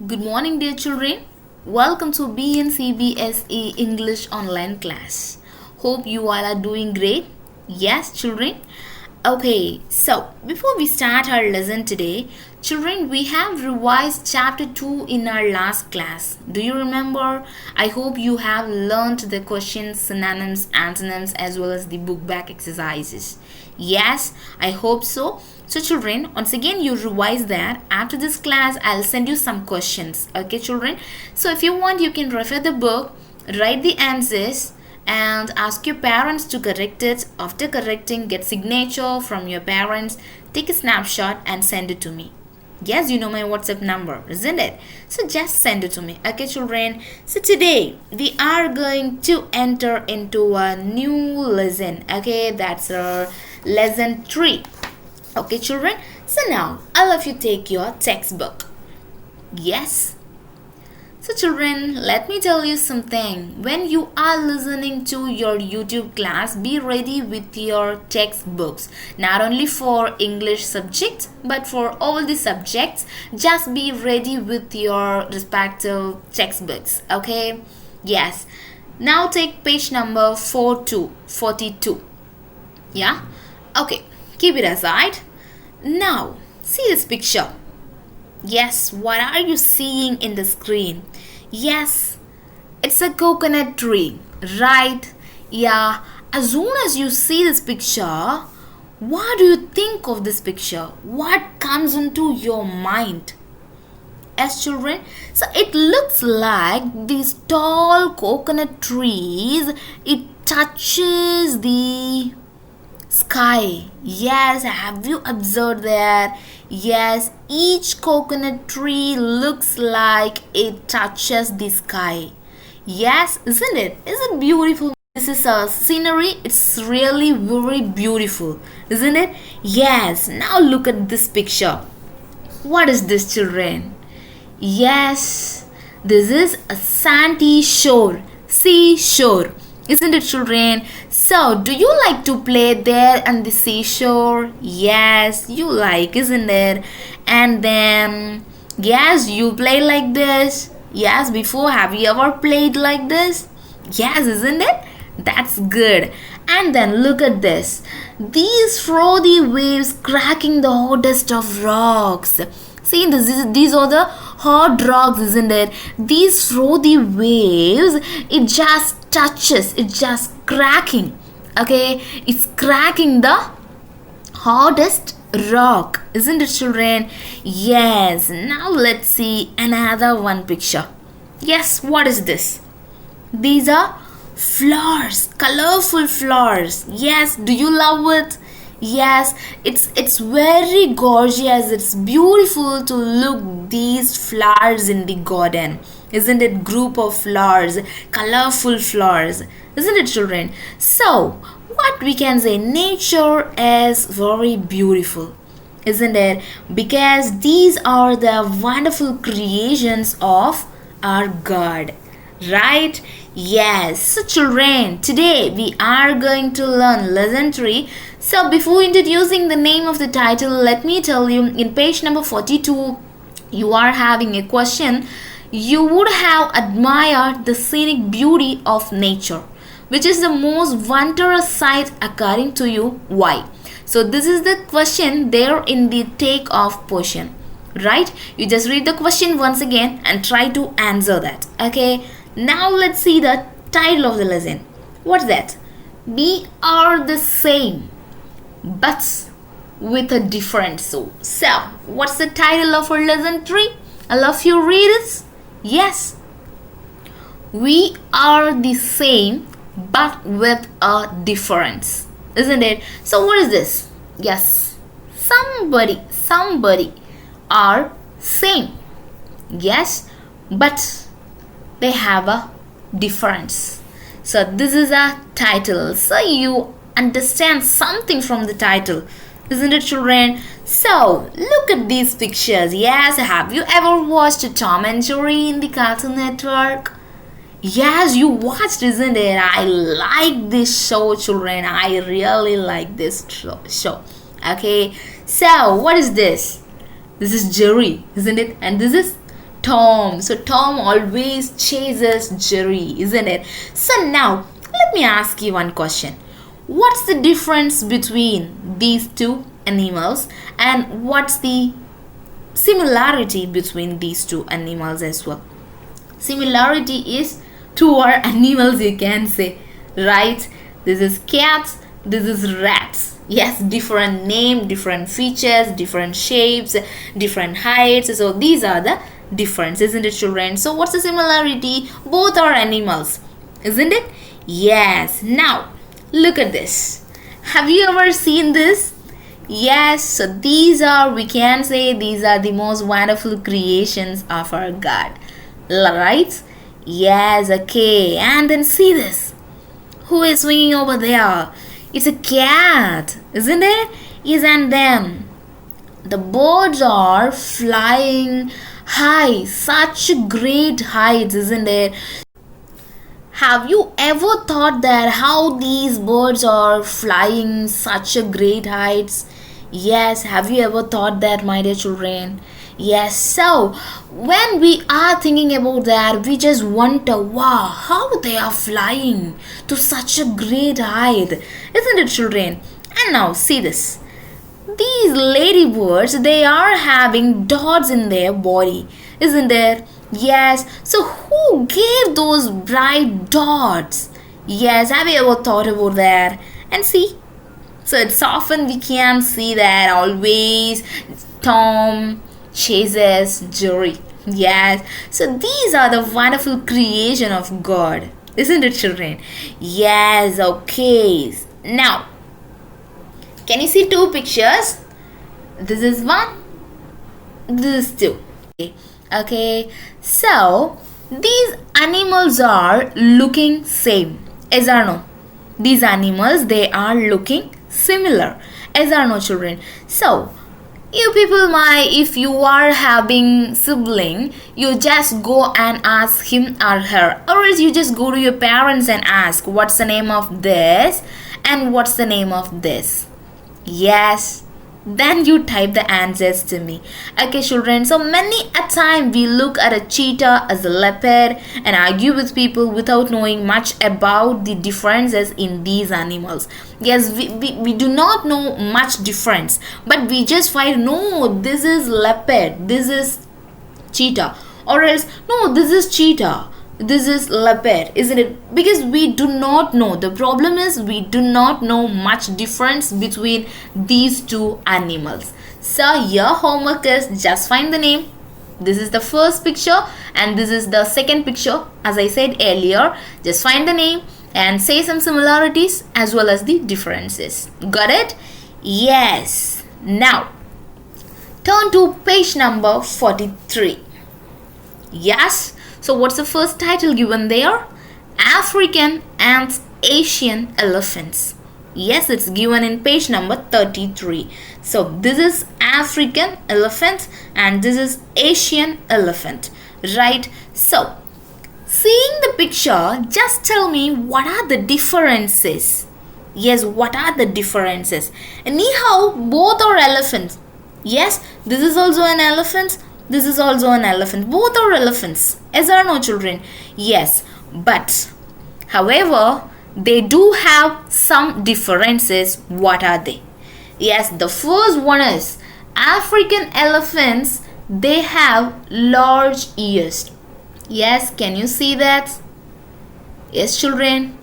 Good morning, dear children. Welcome to BNCBSE English online class. Hope you all are doing great. Yes, children. Okay, so before we start our lesson today, children, we have revised chapter 2 in our last class. Do you remember? I hope you have learned the questions, synonyms, antonyms, as well as the book back exercises. Yes, I hope so. So children, once again you revise that. After this class, I'll send you some questions. Okay, children? So if you want, you can refer the book, write the answers, and ask your parents to correct it. After correcting, get signature from your parents, take a snapshot and send it to me. Yes, you know my WhatsApp number, isn't it? So just send it to me. Okay, children? So today we are going to enter into a new lesson. Okay, that's our lesson 3. Okay, children? So now all of you take your textbook. Yes. So children, let me tell you something. When you are listening to your YouTube class, be ready with your textbooks. Not only for English subject, but for all the subjects. Just be ready with your respective textbooks. Okay? Yes. Now take page number 42. Yeah? Okay. Keep it aside. Now, see this picture. Yes, what are you seeing in the screen? Yes, it's a coconut tree, right? Yeah, as soon as you see this picture, what do you think of this picture? What comes into your mind? Yes, children, so it looks like these tall coconut trees, it touches the sky. Yes, have you observed that? Yes, each coconut tree looks like it touches the sky. Yes, isn't it? Is it beautiful? This is a scenery. It's really very beautiful, isn't it? Yes, now look at this picture. What is this, children? Yes, this is a sandy shore, seashore. Isn't it, children? So, do you like to play there on the seashore? Yes, you like, isn't it? And then, yes, you play like this. Yes, before, have you ever played like this? Yes, isn't it? That's good. And then look at this. These frothy waves cracking the hottest of rocks. See, these are the hot rocks, isn't it? These frothy waves, it just touches, it's just cracking. Okay, it's cracking the hottest rock, isn't it, children? Yes, now let's see another one picture. Yes, what is this? These are flowers, colorful flowers. Yes, do you love it? Yes, it's very gorgeous. It's beautiful to look these flowers in the garden. Isn't it? Group of flowers, colorful flowers. Isn't it, children? So, what we can say, nature is very beautiful. Isn't it? Because these are the wonderful creations of our God. Right? Yes. So children, today we are going to learn lesson 3. So before introducing the name of the title, let me tell you, in page number 42, you are having a question. You would have admired the scenic beauty of nature. Which is the most wondrous sight according to you? Why? So this is the question there in the take off portion. Right? You just read the question once again and try to answer that. Okay? Now let's see the title of the lesson. What's that? We are the same, but with a difference. So what's the title of our lesson 3? All of you read it? Yes. We are the same, but with a difference. Isn't it? So what is this? Yes. Somebody are same. Yes, but they have a difference. So this is a title. So you understand something from the title, isn't it, children? So look at these pictures. Yes, have you ever watched Tom and Jerry in the Cartoon Network? Yes, you watched, isn't it? I like this show, children. I really like this show. Okay, so what is this? This is Jerry, isn't it? And this is Tom. So Tom always chases Jerry, isn't it? So now let me ask you one question. What's the difference between these two animals, and what's the similarity between these two animals as well? Similarity is two are animals, you can say, right? This is cats, this is rats. Yes, different name, different features, different shapes, different heights. So these are the difference, isn't it, children? So what's the similarity? Both are animals, isn't it? Yes. Now look at this. Have you ever seen this? Yes, so these are, we can say, these are the most wonderful creations of our God, right? Yes, okay. And then see this. Who is swinging over there? It's a cat, isn't it? Yes, and then the birds are flying high, such great heights, isn't it? Have you ever thought that how these birds are flying such a great heights? Yes, have you ever thought that, my dear children? Yes, so when we are thinking about that, we just wonder, wow, how they are flying to such a great height, isn't it, children? And now see this. These ladybirds, they are having dots in their body, isn't there? Yes, so who gave those bright dots? Yes, have you ever thought about that? And see, so it's often we can see that always Tom chases Jerry. Yes, so these are the wonderful creation of God, isn't it, children? Yes, okay. Now, can you see two pictures? This is one, this is two. Okay, so these animals are looking same, yes or no? These animals, they are looking similar, yes or no, children? So you people might, if you are having sibling, you just go and ask him or her, or else you just go to your parents and ask, what's the name of this and what's the name of this? Yes, then you type the answers to me. Okay, children, so many a time we look at a cheetah as a leopard and argue with people without knowing much about the differences in these animals. Yes, we do not know much difference, but we just find, no, this is leopard, this is cheetah, or else, no, this is cheetah, this is leopard, isn't it? Because we do not know. The problem is we do not know much difference between these two animals. So your homework is just find the name. This is the first picture and this is the second picture. As I said earlier, just find the name and say some similarities as well as the differences. Got it? Yes. Now turn to page number 43. Yes. So what's the first title given there? African and Asian elephants. Yes, it's given in page number 33. So this is African elephant and this is Asian elephant, right? So seeing the picture, just tell me what are the differences. Yes, what are the differences? Anyhow, both are elephants. Yes, this is also an elephant. This is also an elephant. Both are elephants. Yes or no, children? Yes. But, however, they do have some differences. What are they? Yes, the first one is African elephants, they have large ears. Yes, can you see that? Yes, children.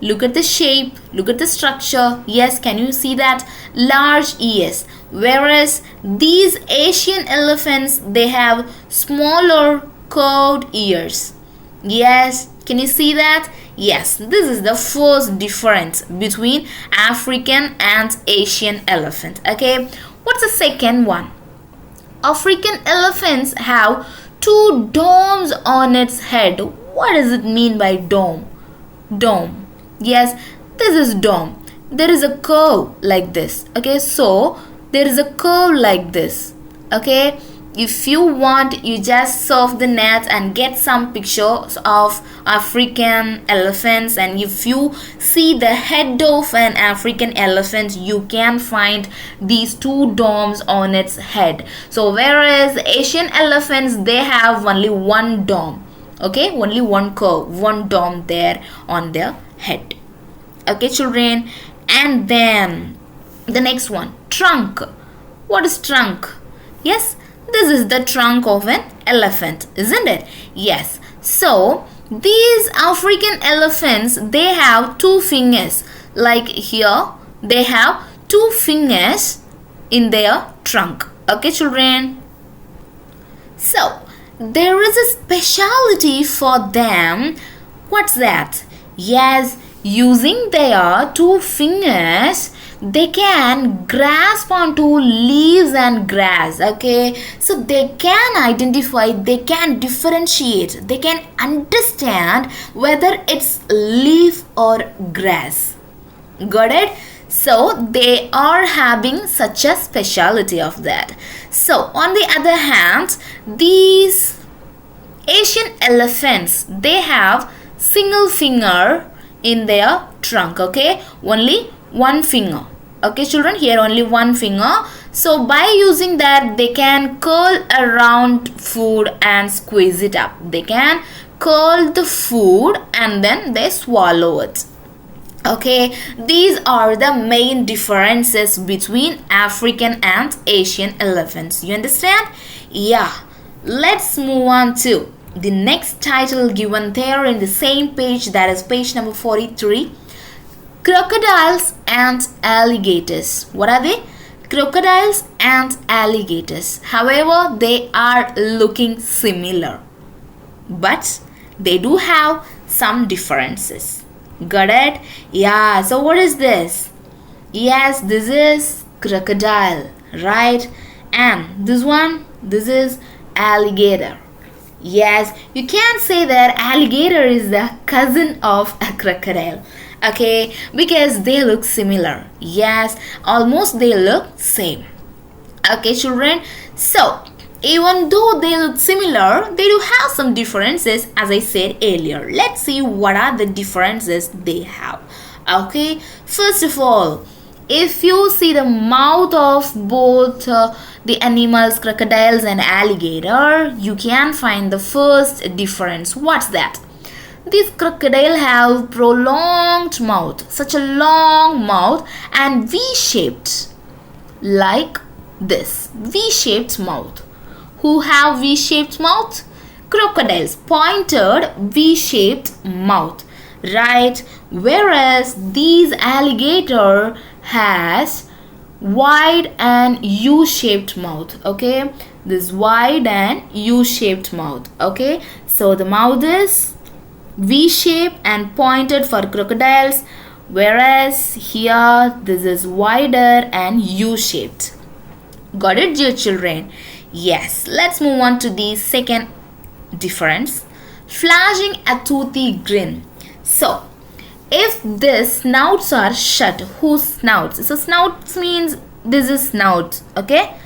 Look at the shape, look at the structure. Yes, can you see that? Large ears. Whereas these Asian elephants, they have smaller curved ears. Yes, can you see that? Yes, this is the first difference between African and Asian elephant. Okay, what's the second one? African elephants have two domes on its head. What does it mean by dome? Dome. Yes, this is dome. There is a curve like this. Okay, so there is a curve like this. Okay, If you want, you just surf the net and get some pictures of African elephants, and if you see the head of an African elephant, you can find these two domes on its head. So whereas Asian elephants, they have only one dome, okay, only one curve, one dome there on their head. Okay children, and then the next one, trunk. What is trunk? Yes, this is the trunk of an elephant, isn't it? Yes. So these African elephants, they have two fingers. Like here, they have two fingers in their trunk. Okay children. So there is a specialty for them. What's that? Yes, using their two fingers, they can grasp onto leaves and grass. Okay, so they can identify, they can differentiate, they can understand whether it's leaf or grass. Got it? So they are having such a specialty of that. So on the other hand, these Asian elephants, they have single finger in their trunk. Okay, only one finger. Okay children, here only one finger. So by using that, they can curl around food and squeeze it up. They can curl the food and then they swallow it. Okay, these are the main differences between African and Asian elephants. You understand? Yeah. Let's move on to the next title given there in the same page, that is page number 43. Crocodiles and alligators. What are they? Crocodiles and alligators. However, they are looking similar, but they do have some differences. Got it? Yeah. So what is this? Yes, this is crocodile, right? And this one, this is alligator. Yes, you can say that alligator is the cousin of a crocodile. Okay, because they look similar. Yes, almost they look same. Okay children, so even though they look similar, they do have some differences, as I said earlier. Let's see what are the differences they have. Okay, first of all, if you see the mouth of both the animals, crocodiles and alligator, you can find the first difference. What's that? These crocodile have prolonged mouth, such a long mouth, and V-shaped, like this, V-shaped mouth. Who have V-shaped mouth? Crocodiles, pointed V-shaped mouth, right? Whereas these alligator has wide and U-shaped mouth. Okay, this wide and U-shaped mouth. Okay, so the mouth is V-shaped and pointed for crocodiles, whereas here this is wider and U-shaped. Got it, dear children? Yes. Let's move on to the second difference. Flashing a toothy grin. So if the snouts are shut, whose snouts? So snouts means this is snout. Okay,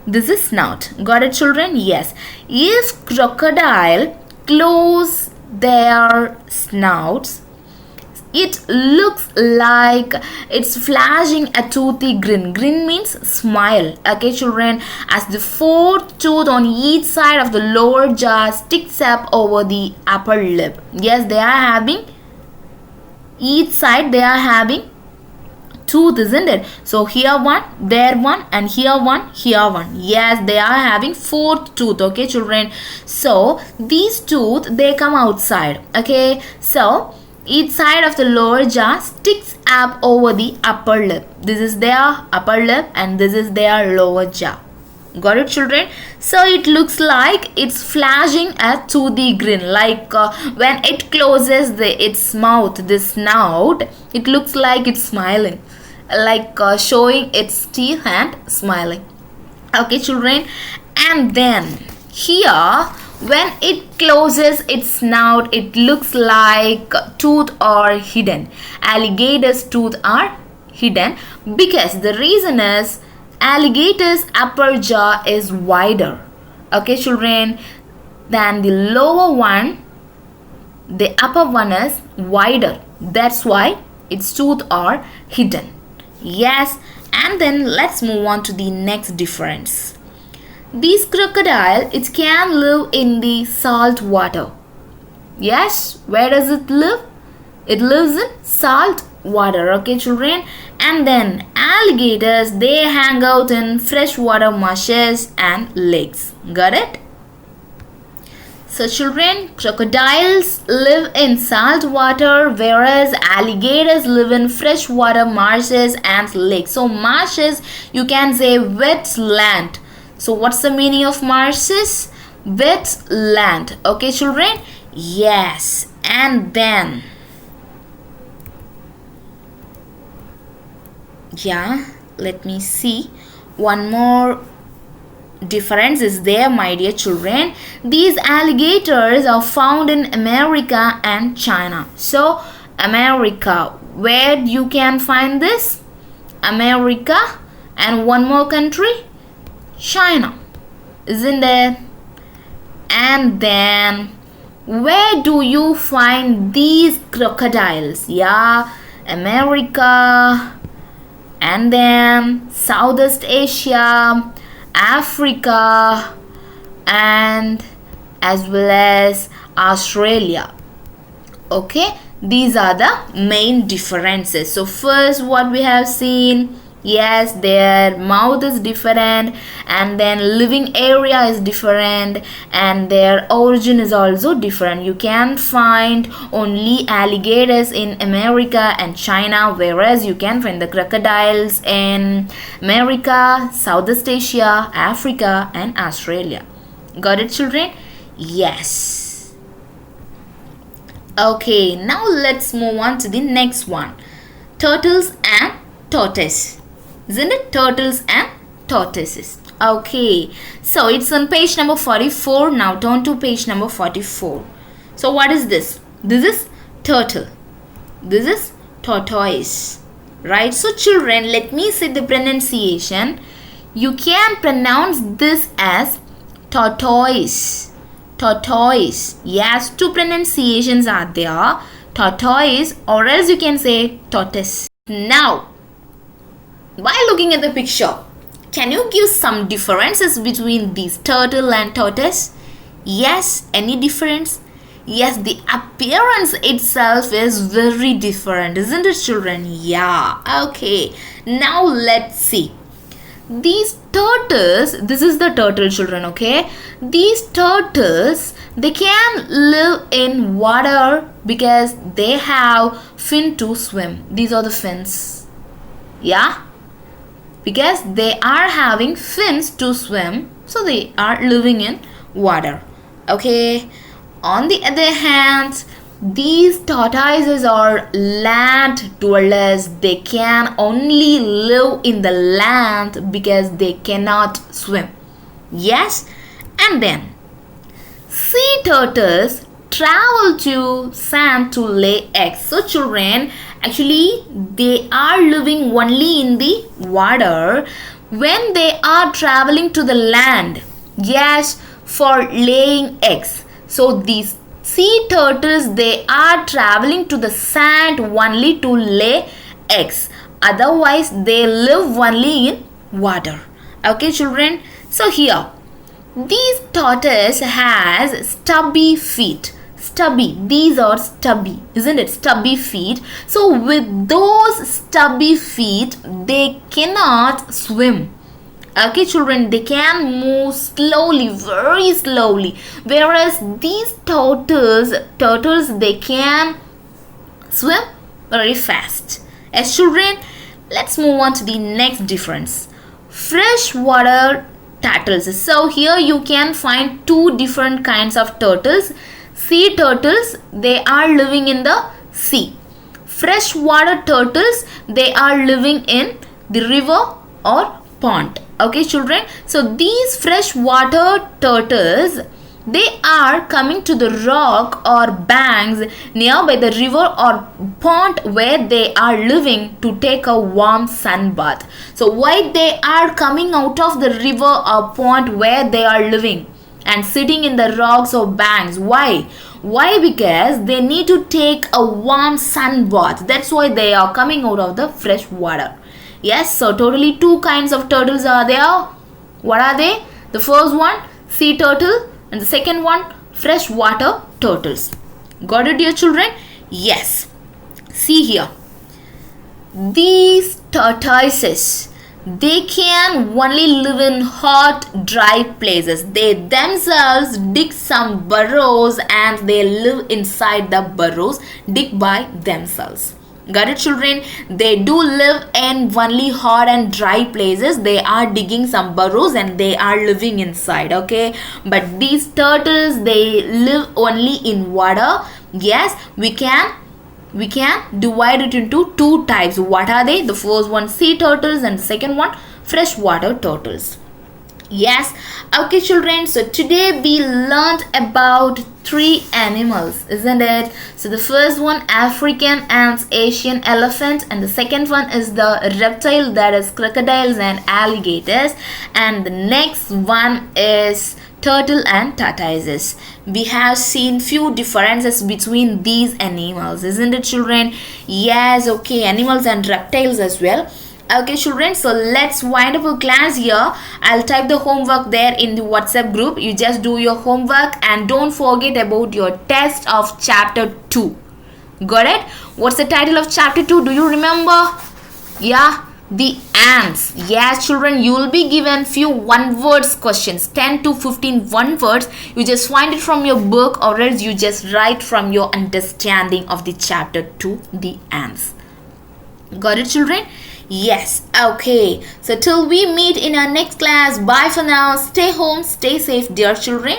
this is snout. Got it children? Yes. If crocodile close their snouts, it looks like it's flashing a toothy grin. Grin means smile. Okay children, as the fourth tooth on each side of the lower jaw sticks up over the upper lip. Yes, they are having, each side they are having tooth, isn't it? So here one, there one, and here one, here one. Yes, they are having fourth tooth. Okay children, so these tooth, they come outside. Okay, so each side of the lower jaw sticks up over the upper lip. This is their upper lip and this is their lower jaw. Got it children? So it looks like it's flashing a toothy grin, like when it closes its mouth, this snout, it looks like it's smiling, like showing its teeth and smiling. Okay children, and then here when it closes its snout, it looks like tooth are hidden. Alligator's tooth are hidden because the reason is alligator's upper jaw is wider Okay, children. Then the lower one, the upper one is wider. That's why its tooth are hidden. Yes, and then let's move on to the next difference. This crocodile, it can live in the salt water. Yes, where does it live? It lives in salt water, okay children. And then alligators, they hang out in freshwater marshes and lakes. Got it? So children, crocodiles live in salt water, whereas alligators live in freshwater marshes and lakes. So marshes, you can say wet land. So what's the meaning of marshes? Wet land. Okay children? Yes. And then, yeah, let me see. One more difference is there, my dear children. These alligators are found in America and China. So America, where you can find this? America. And one more country, China, isn't it? And then where do you find these crocodiles? Yeah, America, and then Southeast Asia, Africa, and as well as Australia. Okay, these are the main differences. So first, what we have seen, yes, their mouth is different, and then living area is different, and their origin is also different. You can find only alligators in America and China, whereas you can find the crocodiles in America, Southeast Asia, Africa, and Australia. Got it, children? Yes. Okay, now let's move on to the next one. Turtles and tortoise. Isn't it? Turtles and tortoises. Okay, so it's on page number 44. Now turn to page number 44. So what is this? This is turtle. This is tortoise. Right? So children, let me say the pronunciation. You can pronounce this as tortoise. Tortoise. Yes, two pronunciations are there. Tortoise, or else you can say tortoise. Now, while looking at the picture, can you give some differences between these turtle and tortoise? Yes, any difference? Yes, the appearance itself is very different, isn't it, children? Yeah, okay. Now let's see. These turtles, this is the turtle, children, okay? These turtles, they can live in water because they have fin to swim. These are the fins. Yeah? Because they are having fins to swim, so they are living in water. Okay. On the other hand, these tortoises are land dwellers. They can only live in the land because they cannot swim. Yes. And then sea turtles travel to sand to lay eggs. So children, actually they are living only in the water when they are traveling to the land. Yes, for laying eggs. So these sea turtles, they are traveling to the sand only to lay eggs. Otherwise they live only in water. Okay children. So here, these tortoise has stubby feet. Stubby, these are stubby, isn't it? Stubby feet. So with those stubby feet, they cannot swim. Okay children, they can move slowly, very slowly, whereas these turtles, they can swim very fast. As children, let's move on to the next difference. Freshwater turtles. So here you can find two different kinds of turtles. Sea turtles, they are living in the sea. Freshwater turtles, they are living in the river or pond. Okay children, so these freshwater turtles, they are coming to the rock or banks nearby the river or pond where they are living to take a warm sun bath. So why they are coming out of the river or pond where they are living? and sitting in the rocks or banks. Why? Why? Because they need to take a warm sun bath. That's why they are coming out of the fresh water. Yes, so totally two kinds of turtles are there. What are they? The first one, sea turtle, and the second one, freshwater turtles. Got it, dear children? Yes. See here. These tortoises, they can only live in hot, dry places. They themselves dig some burrows and they live inside the burrows dig by themselves. Got it, children? They do live in only hot and dry places. They are digging some burrows and they are living inside, okay? But these turtles, they live only in water. Yes, we can divide it into two types. What are they? The first one, sea turtles, and the second one, freshwater turtles. Yes, okay, children, so today we learned about three animals, isn't it? So the first one, African ants, Asian elephant, and the second one is the reptile, that is crocodiles and alligators, and the next one is turtle and tortoises. We have seen few differences between these animals, isn't it, children? Yes, okay, animals and reptiles as well. Okay, children, so let's wind up our class here. I'll type the homework there in the WhatsApp group. You just do your homework and don't forget about your test of chapter 2. Got it? What's the title of chapter 2? Do you remember? Yeah, the ants. Yes, children, you will be given few one words questions, 10 to 15 one words. You just find it from your book or else you just write from your understanding of the chapter 2, the ants. Got it, children? Yes, okay. So till we meet in our next class, bye for now. Stay home, stay safe, dear children.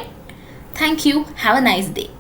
Thank you. Have a nice day.